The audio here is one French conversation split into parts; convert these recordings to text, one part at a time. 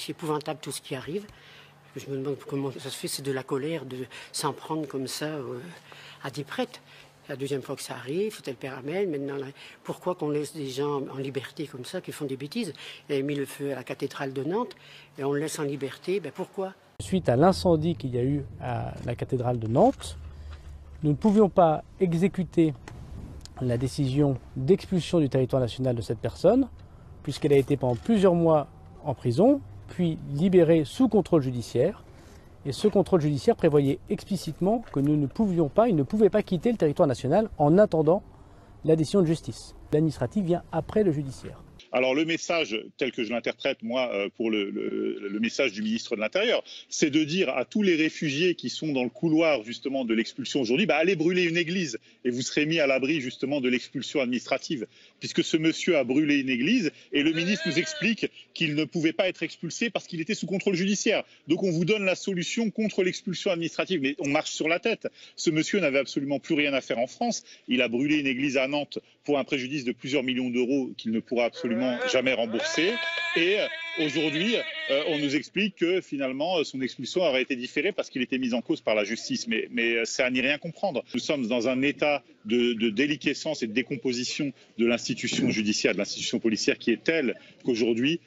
c'est épouvantable tout ce qui arrive. Je me demande comment ça se fait, c'est de la colère de s'en prendre comme ça à des prêtres. C'est la deuxième fois que ça arrive, c'était le père Hamel. Maintenant, pourquoi qu'on laisse des gens en liberté comme ça, qui font des bêtises? Il a mis le feu à la cathédrale de Nantes et on le laisse en liberté. Pourquoi? Suite à l'incendie qu'il y a eu à la cathédrale de Nantes, nous ne pouvions pas exécuter la décision d'expulsion du territoire national de cette personne, puisqu'elle a été pendant plusieurs mois en prison, puis libérée sous contrôle judiciaire. Et ce contrôle judiciaire prévoyait explicitement que nous ne pouvions pas, il ne pouvait pas quitter le territoire national en attendant la décision de justice. L'administratif vient après le judiciaire. Alors le message, tel que je l'interprète moi pour le message du ministre de l'Intérieur, c'est de dire à tous les réfugiés qui sont dans le couloir justement de l'expulsion aujourd'hui, allez brûler une église et vous serez mis à l'abri justement de l'expulsion administrative, puisque ce monsieur a brûlé une église et le ministre nous explique qu'il ne pouvait pas être expulsé parce qu'il était sous contrôle judiciaire. Donc on vous donne la solution contre l'expulsion administrative, mais on marche sur la tête. Ce monsieur n'avait absolument plus rien à faire en France. Il a brûlé une église à Nantes pour un préjudice de plusieurs millions d'euros qu'il ne pourra absolument jamais remboursé. Et aujourd'hui, on nous explique que finalement son expulsion aurait été différée parce qu'il était mis en cause par la justice. Mais c'est à n'y rien comprendre. Nous sommes dans un état de déliquescence et de décomposition de l'institution judiciaire, de l'institution policière qui est telle qu'aujourd'hui,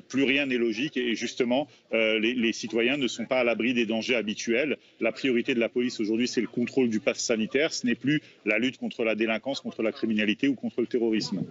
plus rien n'est logique et justement, les citoyens ne sont pas à l'abri des dangers habituels. La priorité de la police aujourd'hui, c'est le contrôle du pass sanitaire. Ce n'est plus la lutte contre la délinquance, contre la criminalité ou contre le terrorisme.